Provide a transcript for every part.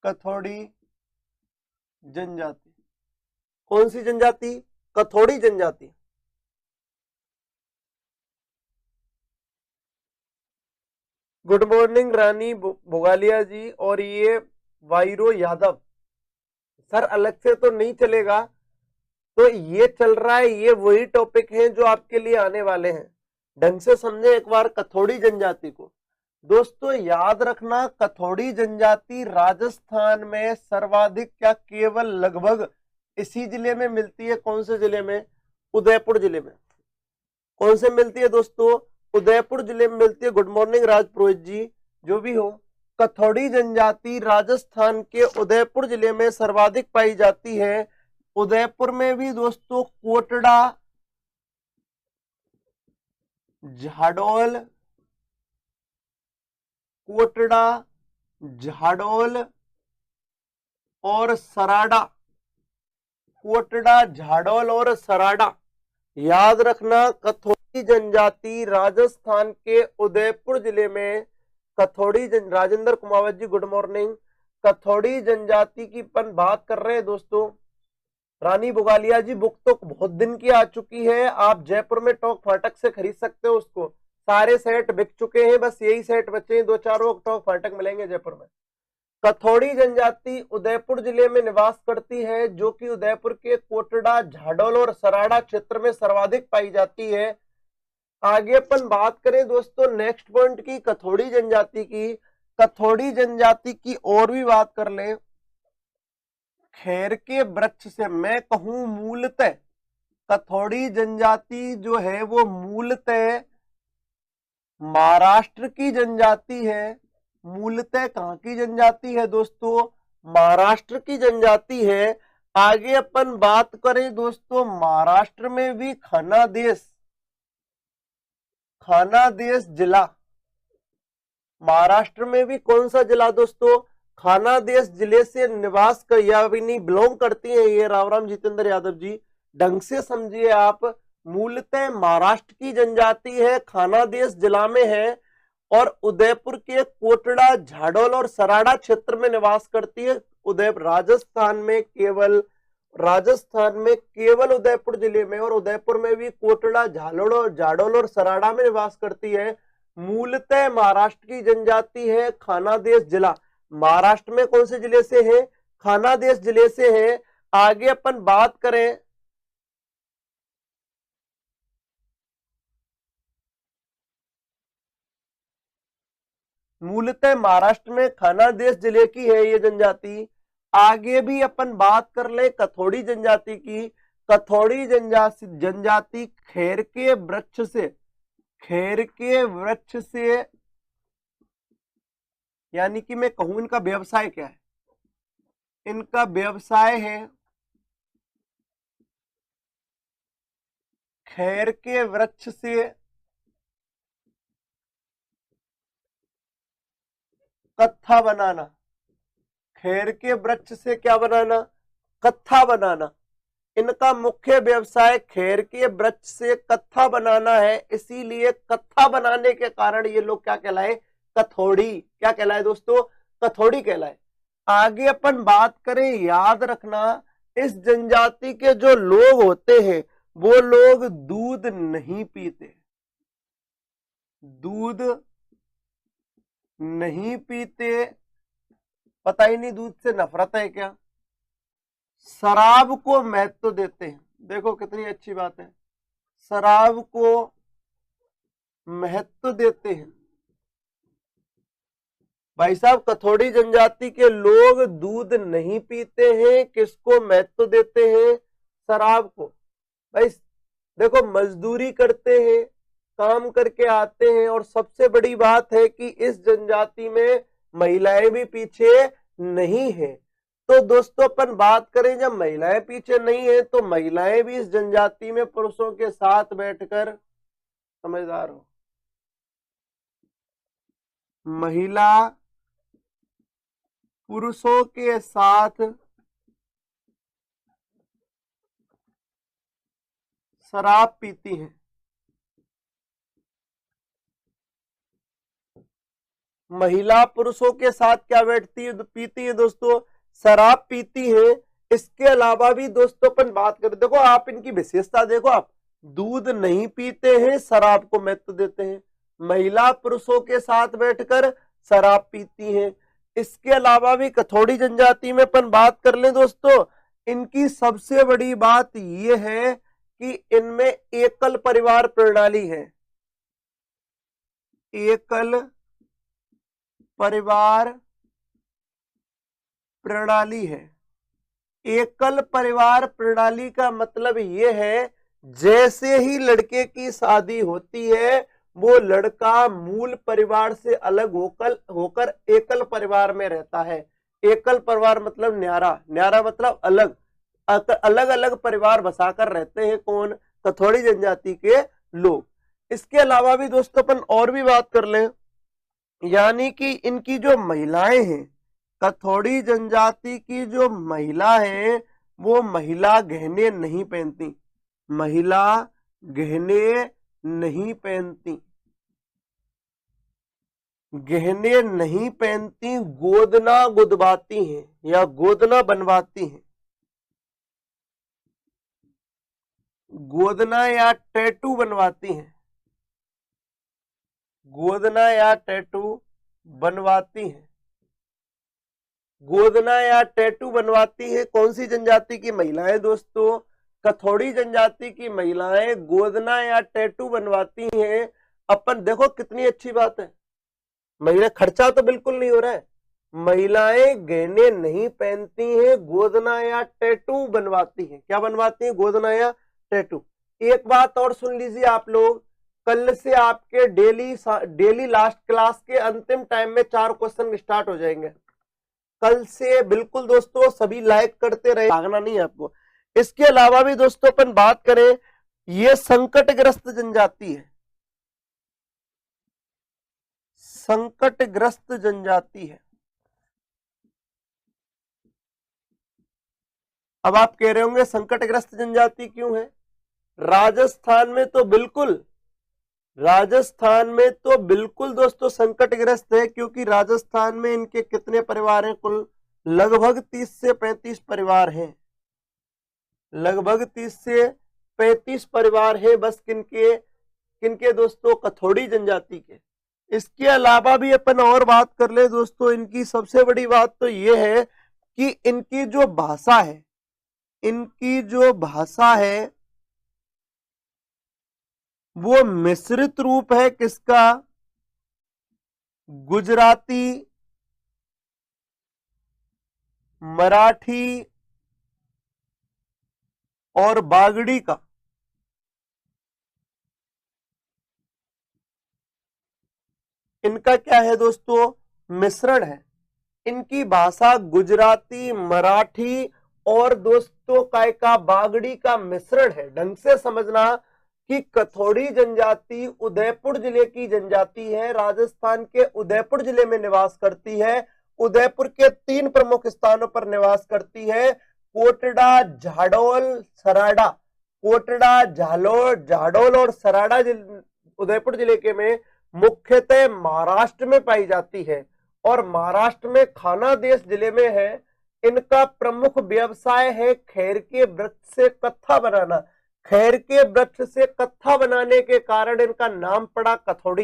कथोड़ी जनजाति। कौन सी जनजाति? कथोड़ी जनजाति। गुड मॉर्निंग रानी भोगालिया जी। और ये वायरो यादव सर, अलग से तो नहीं चलेगा, तो ये चल रहा है, ये वही टॉपिक है जो आपके लिए आने वाले हैं। ढंग से समझे एक बार कथोड़ी जनजाति को। दोस्तों याद रखना, कथोड़ी जनजाति राजस्थान में सर्वाधिक क्या केवल लगभग इसी जिले में मिलती है। कौन से जिले में? उदयपुर जिले में। कौन से मिलती है दोस्तों? उदयपुर जिले में मिलती है। गुड मॉर्निंग राज पुरोहित जी, जो भी हो। कथोड़ी जनजाति राजस्थान के उदयपुर जिले में सर्वाधिक पाई जाती है। उदयपुर में भी दोस्तों कोटड़ा, झाडोल, कोटड़ा, झाडोल और सराडा। कोटड़ा, झाडोल और सराडा। याद रखना, कथोड़ी जनजाति राजस्थान के उदयपुर जिले में कथोड़ी राजेंद्र कुमावत जी गुड मॉर्निंग। कथोड़ी जनजाति की अपन बात कर रहे हैं दोस्तों। रानी भोगालिया जी बुक तो बहुत दिन की आ चुकी है, आप जयपुर में टॉक फाटक से खरीद सकते हो उसको। सारे सेट बिक चुके हैं, बस यही सेट बचे हैं, 2-4 टॉक फाटक मिलेंगे जयपुर में। कथोड़ी जनजाति उदयपुर जिले में निवास करती है, जो कि उदयपुर के कोटड़ा, झाडोल और सराड़ा क्षेत्र में सर्वाधिक पाई जाती है। आगे अपन बात करें दोस्तों नेक्स्ट पॉइंट की, कथोड़ी जनजाति की। कथोड़ी जनजाति की और भी बात कर ले। खैर के वृक्ष से, मैं कहूं मूलतः कथोड़ी जनजाति जो है वो मूलतः महाराष्ट्र की जनजाति है। मूलतः कहां की जनजाति है दोस्तों? महाराष्ट्र की जनजाति है। आगे अपन बात करें दोस्तों, महाराष्ट्र में भी खानादेश जिला। महाराष्ट्र में भी कौन सा जिला दोस्तों? खानादेश जिले से निवास कर या नहीं बिलोंग करती है ये रावराम जितेंद्र यादव जी। ढंग से समझिए आप, मूलतः महाराष्ट्र की जनजाति है, खानादेश जिला में है और उदयपुर के कोटड़ा, झाडोल और सराड़ा क्षेत्र में निवास करती है। उदयपुर राजस्थान में केवल उदयपुर जिले में, और उदयपुर में भी कोटड़ा, झाडोल और सराड़ा में निवास करती है। मूलतः महाराष्ट्र की जनजाति है, खानादेश जिला। महाराष्ट्र में कौन से जिले से है? खानादेश जिले से है। आगे अपन बात करें, मूलतः महाराष्ट्र में खानादेश जिले की है ये जनजाति। आगे भी अपन बात कर ले कथोड़ी जनजाति की। कथोड़ी जनजाति खैर के वृक्ष से यानी कि मैं कहूं इनका व्यवसाय क्या है? इनका व्यवसाय है खैर के वृक्ष से कत्था बनाना। खैर के वृक्ष से क्या बनाना? कत्था बनाना। इनका मुख्य व्यवसाय खैर के वृक्ष से कत्था बनाना है, इसीलिए कत्था बनाने के कारण ये लोग क्या कहलाए? कथोड़ी। क्या कहलाए दोस्तों? कथोड़ी कहलाए। आगे अपन बात करें, याद रखना इस जनजाति के जो लोग होते हैं वो लोग दूध नहीं पीते। दूध नहीं पीते, पता ही नहीं दूध से नफरत है क्या। शराब को महत्व देते हैं, देखो कितनी अच्छी बात है, शराब को महत्व देते हैं। भाई साहब कथोड़ी जनजाति के लोग दूध नहीं पीते हैं, किसको महत्व देते हैं? शराब को। भाई देखो मजदूरी करते हैं, काम करके आते हैं, और सबसे बड़ी बात है कि इस जनजाति में महिलाएं भी पीछे नहीं है। तो दोस्तों अपन बात करें, जब महिलाएं पीछे नहीं है तो महिलाएं भी इस जनजाति में पुरुषों के साथ बैठकर, समझदार हो, महिला पुरुषों के साथ शराब पीती हैं। महिला पुरुषों के साथ क्या पीती है दोस्तों, शराब पीती है। इसके अलावा भी दोस्तों अपन बात करें, देखो आप इनकी विशेषता देखो, आप दूध नहीं पीते हैं, शराब को महत्व देते हैं, महिला पुरुषों के साथ बैठकर शराब पीती हैं। इसके अलावा भी कथोड़ी जनजाति में अपन बात कर लें दोस्तों, इनकी सबसे बड़ी बात यह है कि इनमें एकल परिवार प्रणाली है, एकल परिवार प्रणाली है। एकल परिवार प्रणाली का मतलब यह है, जैसे ही लड़के की शादी होती है वो लड़का मूल परिवार से अलग होकर एकल परिवार में रहता है। एकल परिवार मतलब न्यारा, न्यारा मतलब अलग, अलग अलग परिवार बसाकर रहते हैं कौन, कथोड़ी जनजाति के लोग। इसके अलावा भी दोस्तों अपन और भी बात कर लें, यानी कि इनकी जो महिलाएं हैं, कथोड़ी जनजाति की जो महिला है वो महिला गहने नहीं पहनती, महिला गहने नहीं पहनती, गहने नहीं पहनती, गोदना गुदवाती हैं या गोदना बनवाती हैं, गोदना या टैटू बनवाती हैं, गोदना या टैटू बनवाती हैं, गोदना या टैटू बनवाती है। कौन सी जनजाति की महिलाएं दोस्तों, कथोड़ी जनजाति की महिलाएं गोदना या टैटू बनवाती हैं। अपन देखो कितनी अच्छी बात है, महिला खर्चा तो बिल्कुल नहीं हो रहा है, महिलाएं गहने नहीं पहनती हैं, गोदना या टैटू बनवाती हैं। क्या बनवाती हैं, गोदना या टैटू। एक बात और सुन लीजिए आप लोग, कल से आपके डेली लास्ट क्लास के अंतिम टाइम में 4 क्वेश्चन स्टार्ट हो जाएंगे कल से, बिल्कुल दोस्तों सभी लाइक करते रहे, भागना नहीं है आपको। इसके अलावा भी दोस्तों अपन बात करें, ये संकटग्रस्त जनजाति है, संकटग्रस्त जनजाति है। अब आप कह रहे होंगे संकटग्रस्त जनजाति क्यों है, राजस्थान में तो बिल्कुल, राजस्थान में तो बिल्कुल दोस्तों संकटग्रस्त है, क्योंकि राजस्थान में इनके कितने परिवार हैं, कुल लगभग 30 से 35 परिवार हैं, लगभग 30 से 35 परिवार हैं बस किनके, किनके दोस्तों, कथोड़ी जनजाति के। इसके अलावा भी अपन और बात कर ले दोस्तों, इनकी सबसे बड़ी बात तो ये है कि इनकी जो भाषा है, इनकी जो भाषा है वो मिश्रित रूप है किसका, गुजराती, मराठी और बागड़ी का। इनका क्या है दोस्तों, मिश्रण है। इनकी भाषा गुजराती, मराठी और दोस्तों काय का बागड़ी का मिश्रण है। ढंग से समझना कि कथोड़ी जनजाति उदयपुर जिले की जनजाति है, राजस्थान के उदयपुर जिले में निवास करती है, उदयपुर के 3 प्रमुख स्थानों पर निवास करती है, कोटड़ा, झाडोल, सराडा, कोटड़ा, झाडोल और सराडा उदयपुर जिले के में मुख्यतः महाराष्ट्र में पाई जाती है और महाराष्ट्र में खानादेश जिले में है। इनका प्रमुख व्यवसाय है खैर के वृक्ष से कत्था बनाना, खैर के वृक्ष से कत्था बनाने के कारण इनका नाम पड़ा कथोड़ी।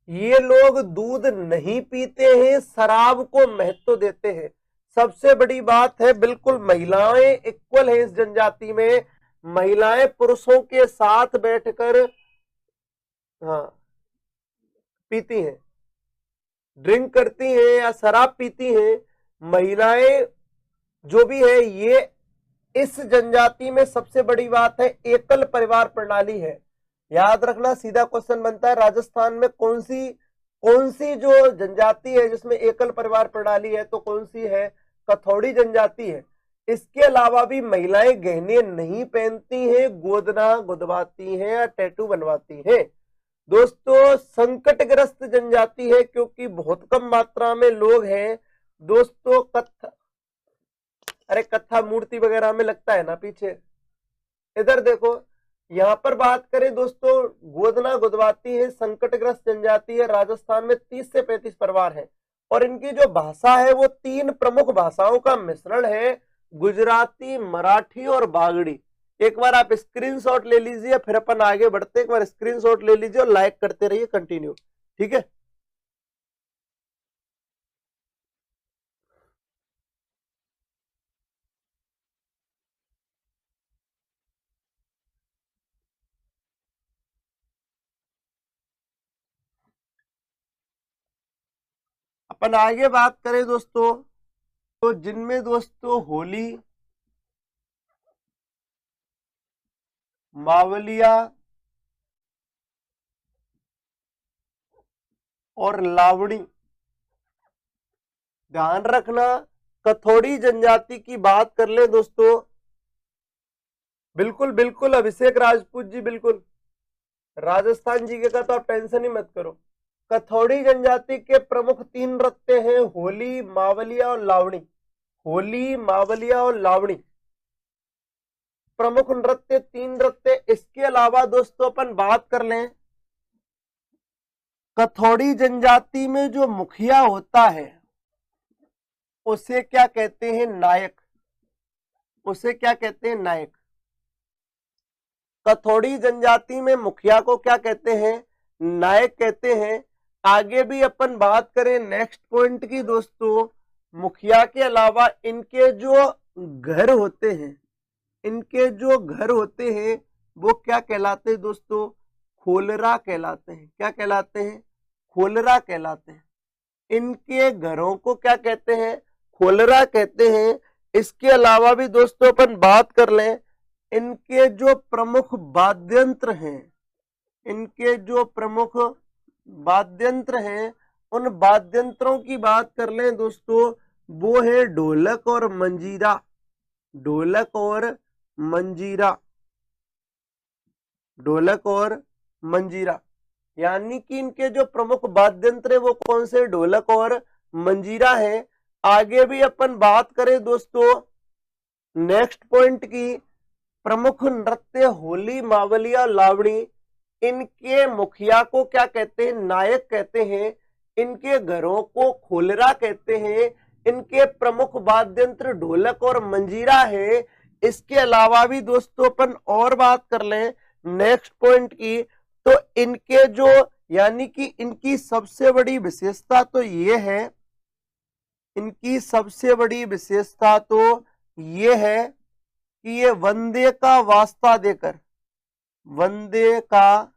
ये लोग दूध नहीं पीते हैं, शराब को महत्व देते हैं। सबसे बड़ी बात है, बिल्कुल महिलाएं इक्वल है इस जनजाति में, महिलाएं पुरुषों के साथ बैठकर पीती हैं, ड्रिंक करती हैं या शराब पीती हैं। महिलाएं जो भी है, ये इस जनजाति में सबसे बड़ी बात है एकल परिवार प्रणाली है। याद रखना, सीधा क्वेश्चन बनता है राजस्थान में कौन सी जो जनजाति है जिसमें एकल परिवार प्रणाली है, तो कौन सी है, कथोड़ी जनजाति है। इसके अलावा भी महिलाएं गहने नहीं पहनती हैं, गोदना गुदवाती हैं या टैटू बनवाती हैं। दोस्तों संकटग्रस्त जनजाति है क्योंकि बहुत कम मात्रा में लोग हैं दोस्तों। कत्था मूर्ति वगैरह में लगता है ना पीछे, इधर देखो, यहाँ पर बात करें दोस्तों, गोदना गुदवाती है, संकटग्रस्त जनजाति है, राजस्थान में 30 से 35 परिवार है और इनकी जो भाषा है वो 3 प्रमुख भाषाओं का मिश्रण है, गुजराती, मराठी और बागड़ी। एक बार आप स्क्रीनशॉट ले लीजिए, फिर अपन आगे बढ़ते, एक बार स्क्रीनशॉट ले लीजिए और लाइक करते रहिए कंटिन्यू, ठीक है। अपन आगे बात करें दोस्तों, तो जिनमें दोस्तों होली, मावलिया और लावणी, ध्यान रखना कथोड़ी जनजाति की बात कर ले दोस्तों, बिल्कुल बिल्कुल अभिषेक राजपूत जी, बिल्कुल राजस्थान जी का तो आप टेंशन ही मत करो। कथोड़ी जनजाति के प्रमुख 3 नृत्य हैं, होली, मावलिया और लावणी। होली, मावलिया और लावणी प्रमुख नृत्य, 3 नृत्य। इसके अलावा दोस्तों अपन बात कर लें, कथोड़ी जनजाति में जो मुखिया होता है उसे क्या कहते हैं? नायक। उसे क्या कहते हैं? नायक। कथोड़ी जनजाति में मुखिया को क्या कहते हैं? नायक कहते हैं। आगे भी अपन बात करें नेक्स्ट पॉइंट की दोस्तों, मुखिया के अलावा इनके जो घर होते हैं, इनके जो घर होते हैं वो क्या कहलाते हैं दोस्तों? खोलरा कहलाते हैं। क्या कहलाते हैं? खोलरा कहलाते हैं। इनके घरों को क्या कहते हैं? खोलरा कहते हैं। इसके अलावा भी दोस्तों अपन बात कर लें, इनके जो प्रमुख वाद्यंत्र हैं, इनके जो प्रमुख वाद्यंत्र हैं, उन वाद्यंत्रों की बात कर लें दोस्तों, वो है ढोलक और मंजीरा। ढोलक और मंजीरा। ढोलक और मंजीरा, यानी कि इनके जो प्रमुख वाद्यंत्र है वो कौन से? ढोलक और मंजीरा है। आगे भी अपन बात करें दोस्तों नेक्स्ट पॉइंट की, प्रमुख नृत्य होली, मावलिया, लावणी, इनके मुखिया को क्या कहते हैं? नायक कहते हैं। इनके घरों को खोलरा कहते हैं। इनके प्रमुख वाद्यंत्र ढोलक और मंजीरा है। इसके अलावा भी दोस्तों अपन और बात कर लें नेक्स्ट पॉइंट की, तो इनके जो, यानी कि इनकी सबसे बड़ी विशेषता तो ये है, इनकी सबसे बड़ी विशेषता तो ये है कि ये वंदे का वास्ता देकर, वंदे का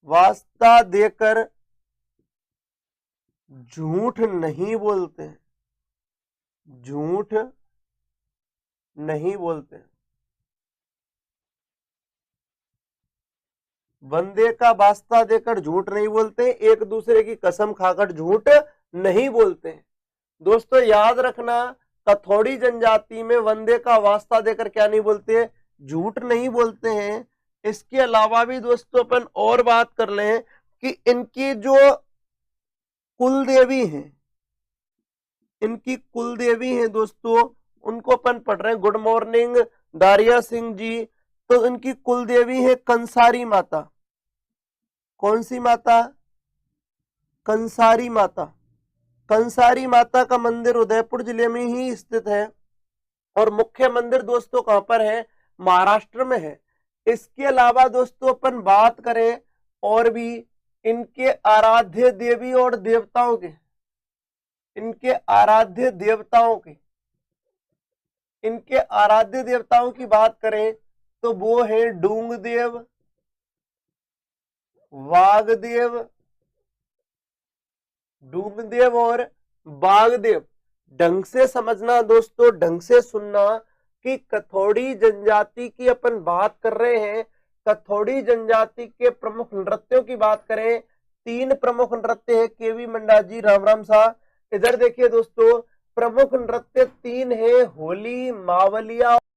वास्ता देकर झूठ नहीं बोलते। झूठ नहीं बोलते। वंदे का वास्ता देकर झूठ नहीं बोलते, एक दूसरे की कसम खाकर झूठ नहीं बोलते। दोस्तों याद रखना, कथोड़ी जनजाति में वंदे का वास्ता देकर क्या नहीं बोलते? झूठ नहीं बोलते हैं। इसके अलावा भी दोस्तों अपन और बात कर लें कि इनकी जो कुल देवी हैं, इनकी कुल देवी हैं दोस्तों, उनको अपन पढ़ रहे हैं। गुड मॉर्निंग दारिया सिंह जी। तो इनकी कुल देवी है कंसारी माता। कौन सी माता? कंसारी माता। कंसारी माता का मंदिर उदयपुर जिले में ही स्थित है और मुख्य मंदिर दोस्तों कहां पर है? महाराष्ट्र में है। इसके अलावा दोस्तों अपन बात करें और भी इनके आराध्य देवी और देवताओं के, इनके आराध्य देवताओं के, इनके आराध्य देवताओं की बात करें तो वो है डूंगदेव, वागदेव, डूंगदेव और बागदेव। ढंग से समझना दोस्तों, ढंग से सुनना कि कथोड़ी जनजाति की अपन बात कर रहे हैं। कथोड़ी जनजाति के प्रमुख नृत्यों की बात करें, 3 प्रमुख नृत्य है। केवी मंडा जी, राम राम सा। इधर देखिए दोस्तों, प्रमुख नृत्य 3 है, होली, मावलिया